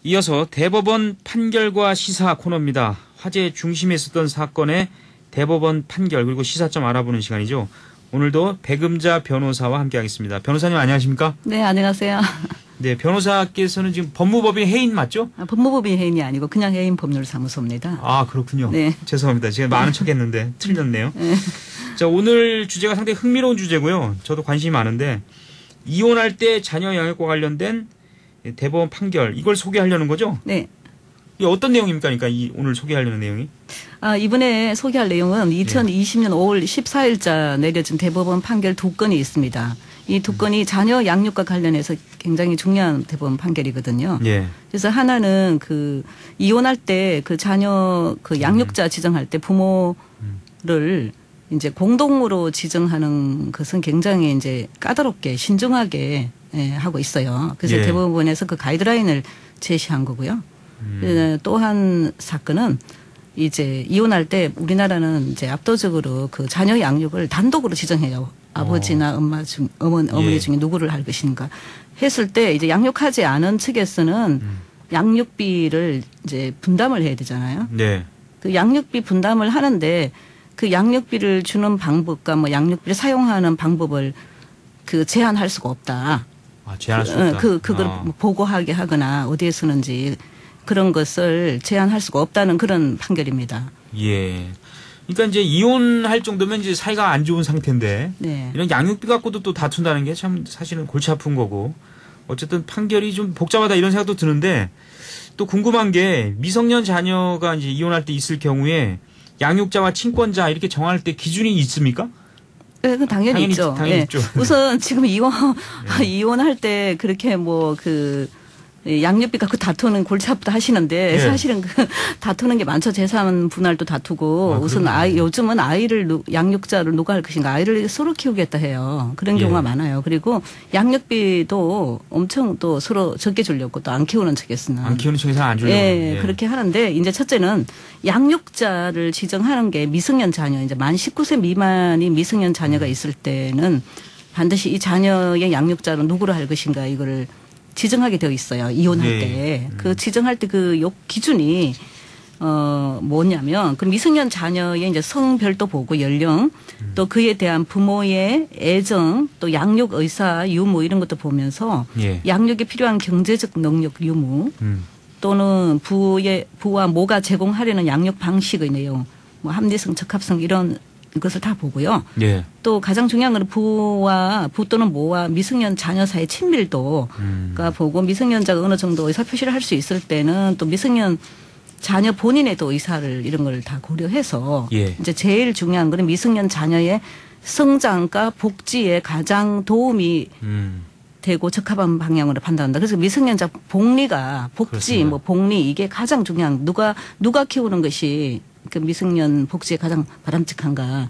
이어서 대법원 판결과 시사 코너입니다. 화제의 중심에 있었던 사건의 대법원 판결 그리고 시사점 알아보는 시간이죠. 오늘도 백음자 변호사와 함께하겠습니다. 변호사님 안녕하십니까? 네, 안녕하세요. 네, 변호사께서는 지금 법무법인 해인 맞죠? 법무법인 해인이 아니고 그냥 해인 법률사무소입니다. 아, 그렇군요. 네. 죄송합니다. 제가 많은 척했는데 틀렸네요. 네. 자, 오늘 주제가 상당히 흥미로운 주제고요. 저도 관심이 많은데 이혼할 때 자녀 양육과 관련된 대법원 판결 이걸 소개하려는 거죠? 네. 이게 어떤 내용입니까? 그러니까 오늘 소개하려는 내용이? 이번에 소개할 내용은 2020년 5월 14일자 내려진 대법원 판결 두 건이 있습니다. 이 두 건이 자녀 양육과 관련해서 굉장히 중요한 대법원 판결이거든요. 예. 그래서 하나는 그 이혼할 때 그 자녀 그 양육자 지정할 때 부모를 이제 공동으로 지정하는 것은 굉장히 이제 까다롭게 신중하게 하고 있어요. 그래서 예. 대법원에서 그 가이드라인을 제시한 거고요. 또 한 사건은 이제 이혼할 때 우리나라는 이제 압도적으로 그 자녀 양육을 단독으로 지정해요. 아버지나 어머니 예. 중에 누구를 할 것인가 했을 때 이제 양육하지 않은 측에서는 양육비를 이제 분담을 해야 되잖아요. 네. 그 양육비 분담을 하는데 그 양육비를 주는 방법과 뭐 양육비를 사용하는 방법을 그 제한할 수가 없다. 아, 제한할 수 없다. 그걸 보고하게 하거나 어디에서는지 그런 것을 제한할 수가 없다는 그런 판결입니다. 예. 그러니까 이제 이혼할 정도면 이제 사이가 안 좋은 상태인데 네. 이런 양육비 갖고도 또 다툰다는 게 참 사실은 골치 아픈 거고 어쨌든 판결이 좀 복잡하다 이런 생각도 드는데 또 궁금한 게 미성년 자녀가 이제 이혼할 때 있을 경우에 양육자와 친권자 이렇게 정할 때 기준이 있습니까? 네, 그 당연히 있죠. 당연히 있죠. 우선 지금 이혼할 때 그렇게 뭐 그 양육비 갖고 다투는 골치 아프다 하시는데 네. 사실은 그 다투는 게 많죠. 재산 분할도 다투고 우선 요즘은 아이를 양육자를 누가 할 것인가 아이를 서로 키우겠다 해요. 그런 경우가 많아요. 그리고 양육비도 엄청 또 서로 적게 주려고 또 안 키우는 측에서는 안 키우는 측에서는 안 주려고. 예, 그렇게 하는데 이제 첫째는 양육자를 지정하는 게 미성년 자녀 이제 만 19세 미만이 미성년 자녀가 있을 때는 반드시 이 자녀의 양육자로 누구를 할 것인가 이거를 지정하게 되어 있어요. 이혼할 때. 그 지정할 때 그 기준이 뭐냐면 그 미성년 자녀의 이제 성별도 보고 연령 또 그에 대한 부모의 애정 또 양육 의사 유무 이런 것도 보면서 양육에 필요한 경제적 능력 유무 또는 부와 모가 제공하려는 양육 방식의 내용 뭐 합리성 적합성 이런 것을 다 보고요. 예. 또 가장 중요한 건 부 또는 모와 미성년 자녀 사이의 친밀도가 보고 미성년자가 어느 정도 의사 표시를 할 수 있을 때는 또 미성년 자녀 본인의 또 의사를 이런 걸 다 고려해서 이제 제일 중요한 거는 미성년 자녀의 성장과 복지에 가장 도움이 되고 적합한 방향으로 판단한다. 그래서 미성년자 복리가 복지 그렇습니다. 뭐 복리 이게 가장 중요한 누가 키우는 것이 그 미성년 복지에 가장 바람직한가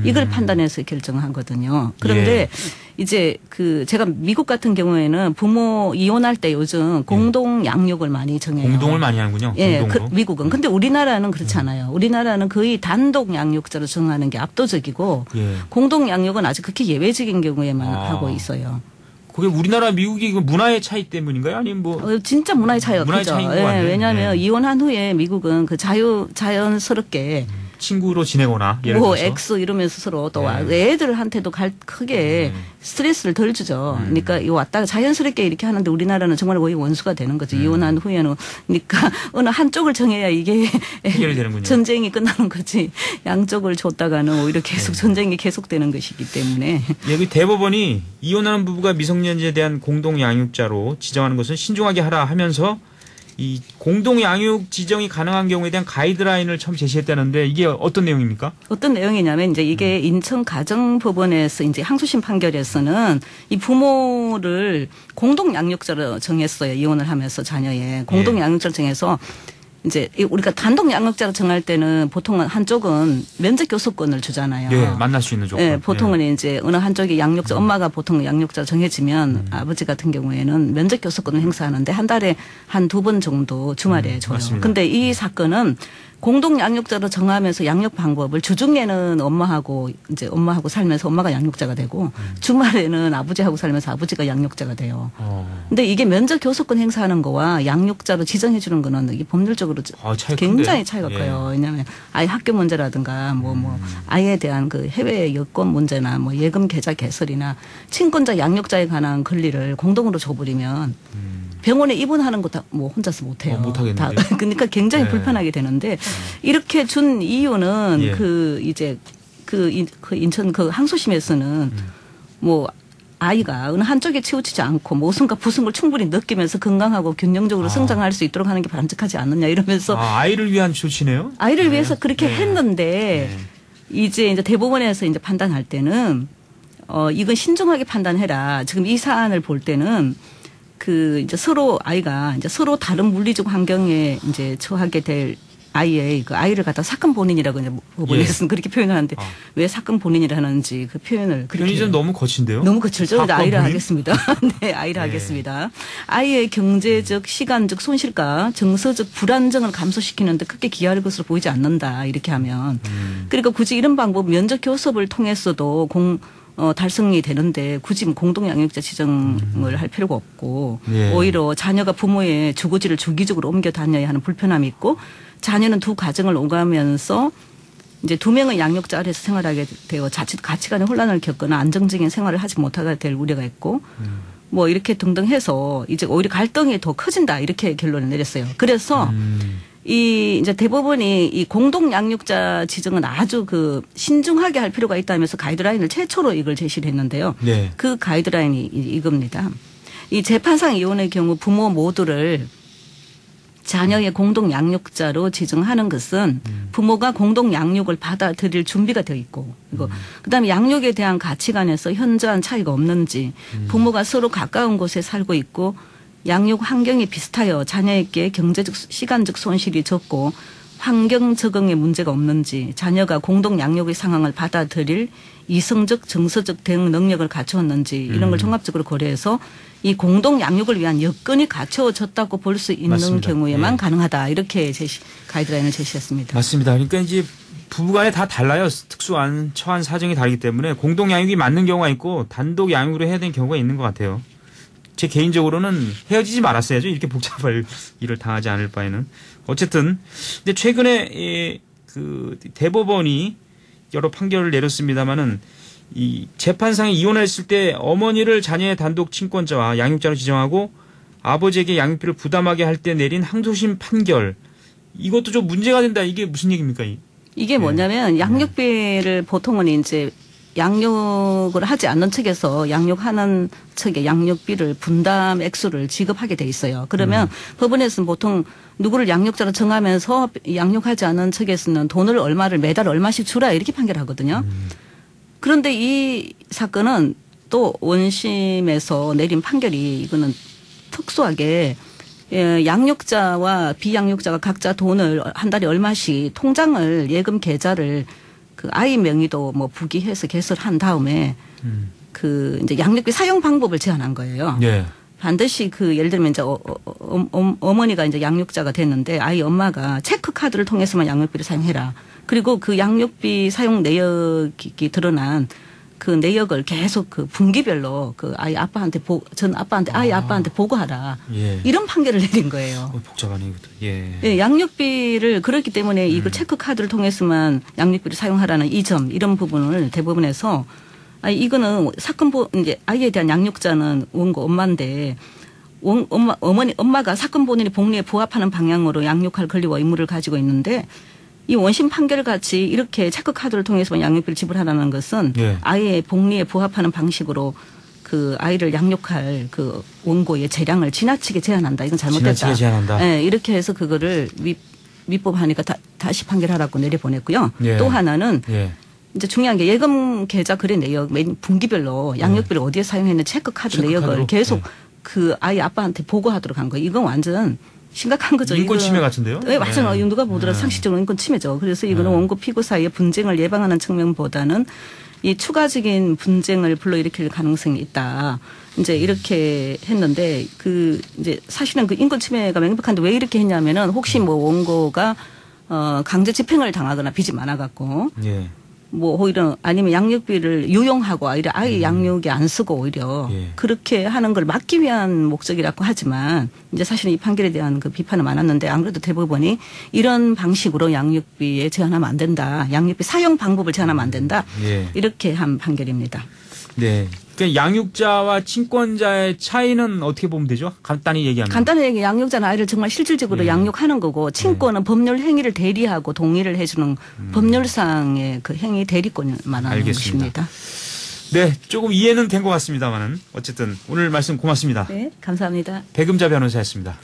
이걸 판단해서 결정하거든요. 그런데 이제 그 제가 미국 같은 경우에는 부모 이혼할 때 요즘 공동 양육을 많이 정해요. 공동을 많이 하는군요. 예, 공동으로. 미국은. 근데 우리나라는 그렇지 않아요. 우리나라는 거의 단독 양육자로 정하는 게 압도적이고 공동 양육은 아직 그렇게 예외적인 경우에만 하고 있어요. 그게 우리나라 미국이 그 문화의 차이 때문인가요? 아니면 뭐 진짜 문화의 차이가 크죠. 왜냐하면 이혼한 후에 미국은 그 자연스럽게 친구로 지내거나 예를 뭐 들어서 X 이러면서 서로 또 애들한테도 크게 스트레스를 덜 주죠. 그러니까 이 왔다가 자연스럽게 이렇게 하는데 우리나라는 정말 거의 원수가 되는 거죠. 이혼한 후에는 그러니까 어느 한쪽을 정해야 이게 해결이 되는군요. 전쟁이 끝나는 거지. 양쪽을 줬다가는 오히려 계속 전쟁이 계속되는 것이기 때문에. 여기 대법원이 이혼하는 부부가 미성년자에 대한 공동 양육자로 지정하는 것은 신중하게 하라 하면서 이 공동 양육 지정이 가능한 경우에 대한 가이드라인을 처음 제시했다는데 이게 어떤 내용입니까? 어떤 내용이냐면 이제 이게 인천 가정법원에서 이제 항소심 판결에서는 이 부모를 공동 양육자로 정했어요. 이혼을 하면서 자녀의 공동 양육자로 정해서 이제 우리가 단독 양육자로 정할 때는 보통은 한쪽은 면접 교섭권을 주잖아요. 예, 만날 수 있는 조건. 예, 보통은 이제 어느 한쪽이 양육자, 엄마가 보통 양육자 정해지면 아버지 같은 경우에는 면접 교섭권을 행사하는데 한 달에 한 2번 정도 주말에 줘요. 맞습니다. 근데 이 사건은 공동 양육자로 정하면서 양육 방법을 주중에는 엄마하고 살면서 엄마가 양육자가 되고 주말에는 아버지하고 살면서 아버지가 양육자가 돼요. 근데 이게 면접 교섭권 행사하는 거와 양육자로 지정해 주는 거는 이게 법률적으로 굉장히 차이가 커요. 왜냐하면 아이 학교 문제라든가 뭐 아이에 대한 그 해외 여권 문제나 뭐 예금 계좌 개설이나 친권자 양육자에 관한 권리를 공동으로 줘버리면 병원에 입원하는 거 다 뭐 혼자서 못 해요. 못 하겠는데. 그러니까 굉장히 불편하게 되는데 이렇게 준 이유는 인천 그 항소심에서는 뭐 아이가 어느 한쪽에 치우치지 않고 뭐 웃음과 부승을 충분히 느끼면서 건강하고 균형적으로 성장할 수 있도록 하는 게 바람직하지 않느냐 이러면서 아이를 위한 조치네요. 아이를 위해서 그렇게 했는데 이제 대법원에서 이제 판단할 때는 이건 신중하게 판단해라. 지금 이 사안을 볼 때는 이제 서로 아이가 이제 서로 다른 물리적 환경에 이제 처하게 될 아이의 그 아이를 갖다 사건 본인이라고 이제 법원에서는 그렇게 표현하는데 왜 사건 본인이라 하는지 그 표현을 표현이 좀 너무 거친데요. 너무 거칠죠. 아이를 하겠습니다. 네, 아이를 하겠습니다. 아이의 경제적, 시간적 손실과 정서적 불안정을 감소시키는데 크게 기여할 것으로 보이지 않는다. 이렇게 하면 그러니까 굳이 이런 방법 면접 교섭을 통해서도 달성이 되는데 굳이 공동 양육자 지정을 할 필요가 없고 오히려 자녀가 부모의 주거지를 주기적으로 옮겨 다녀야 하는 불편함이 있고 자녀는 두 가정을 오가면서 이제 두 명의 양육자 아래서 생활하게 되어 자칫 가치관의 혼란을 겪거나 안정적인 생활을 하지 못하게 될 우려가 있고 뭐 이렇게 등등 해서 이제 오히려 갈등이 더 커진다 이렇게 결론을 내렸어요. 그래서 이제 대법원이 이 공동 양육자 지정은 아주 신중하게 할 필요가 있다면서 가이드라인을 최초로 이걸 제시를 했는데요. 그 가이드라인이 이겁니다. 이 재판상 이혼의 경우 부모 모두를 자녀의 공동 양육자로 지정하는 것은 부모가 공동 양육을 받아들일 준비가 되어 있고 그다음에 양육에 대한 가치관에서 현저한 차이가 없는지 부모가 서로 가까운 곳에 살고 있고 양육 환경이 비슷하여 자녀에게 경제적 시간적 손실이 적고 환경 적응에 문제가 없는지 자녀가 공동 양육의 상황을 받아들일 이성적 정서적 대응 능력을 갖추었는지 이런 걸 종합적으로 고려해서 이 공동 양육을 위한 여건이 갖춰졌다고 볼 수 있는 맞습니다. 경우에만 가능하다 이렇게 가이드라인을 제시했습니다. 맞습니다. 그러니까 이제 부부간에 다 달라요. 특수한 처한 사정이 다르기 때문에 공동 양육이 맞는 경우가 있고 단독 양육으로 해야 되는 경우가 있는 것 같아요. 제 개인적으로는 헤어지지 말았어야죠. 이렇게 복잡할 일을 당하지 않을 바에는. 어쨌든 근데 최근에 대법원이 여러 판결을 내렸습니다마는 이 재판상에 이혼했을 때 어머니를 자녀의 단독 친권자와 양육자로 지정하고 아버지에게 양육비를 부담하게 할 때 내린 항소심 판결 이것도 좀 문제가 된다. 이게 무슨 얘기입니까? 이게 뭐냐면 양육비를 보통은 이제 양육을 하지 않는 측에서 양육하는 측에 양육비를 분담 액수를 지급하게 돼 있어요. 그러면 법원에서는 보통 누구를 양육자로 정하면서 양육하지 않은 측에서는 돈을 얼마를 매달 얼마씩 주라 이렇게 판결하거든요. 그런데 이 사건은 또 원심에서 내린 판결이 이거는 특수하게 양육자와 비양육자가 각자 돈을 한 달에 얼마씩 통장을 예금 계좌를 아이 명의도 뭐 부기해서 개설한 다음에 이제 양육비 사용 방법을 제한한 거예요. 반드시 예를 들면 이제 어머니가 이제 양육자가 됐는데 아이 엄마가 체크카드를 통해서만 양육비를 사용해라. 그리고 그 양육비 사용 내역이 드러난 그 내역을 계속 분기별로 아이 아빠한테 아이 아빠한테 보고하라. 이런 판결을 내린 거예요. 복잡하네 이것도. 예, 양육비를 그렇기 때문에 이걸 체크카드를 통해서만 양육비를 사용하라는 이런 부분을 대법원에서 이거는 이제 아이에 대한 양육자는 원고 엄마인데 엄마가 사건 본인의 복리에 부합하는 방향으로 양육할 권리와 의무를 가지고 있는데 이 원심 판결 같이 이렇게 체크카드를 통해서만 양육비를 지불하라는 것은 아이의 복리에 부합하는 방식으로 아이를 양육할 원고의 재량을 지나치게 제한한다. 이건 잘못됐다. 지나치게 제한한다. 네, 이렇게 해서 그거를 위법하니까 다시 판결하라고 내려보냈고요. 또 하나는 이제 중요한 게 예금 계좌 거래 내역 매 분기별로 양육비를 어디에 사용했는지 체크카드 내역을 계속 아이 아빠한테 보고하도록 한 거예요. 이건 완전 심각한 거죠. 인권 침해 같은데요? 네, 맞아요. 누가 보더라도 상식적으로 인권 침해죠. 그래서 이거는 원고 피고 사이의 분쟁을 예방하는 측면보다는 이 추가적인 분쟁을 불러일으킬 가능성이 있다. 이제 이렇게 했는데 이제 사실은 인권 침해가 명백한데 왜 이렇게 했냐면은 혹시 뭐 원고가 강제 집행을 당하거나 빚이 많아갖고 예. 뭐 오히려 아니면 양육비를 유용하고 오히려 아예 양육에 안 쓰고 오히려 예. 그렇게 하는 걸 막기 위한 목적이라고 하지만 이제 사실은 이 판결에 대한 그 비판은 많았는데 안 그래도 대법원이 이런 방식으로 양육비에 제한하면 안 된다. 양육비 사용 방법을 제한하면 안 된다. 예. 이렇게 한 판결입니다. 네. 그러니까 양육자와 친권자의 차이는 어떻게 보면 되죠? 간단히 얘기하면. 간단하게 양육자는 아이를 정말 실질적으로 예. 양육하는 거고 친권은 법률 행위를 대리하고 동의를 해주는 법률상의 그 행위 대리권을 말하는 알겠습니다. 것입니다. 네. 조금 이해는 된 것 같습니다만은 어쨌든 오늘 말씀 고맙습니다. 네, 감사합니다. 백음자 변호사였습니다.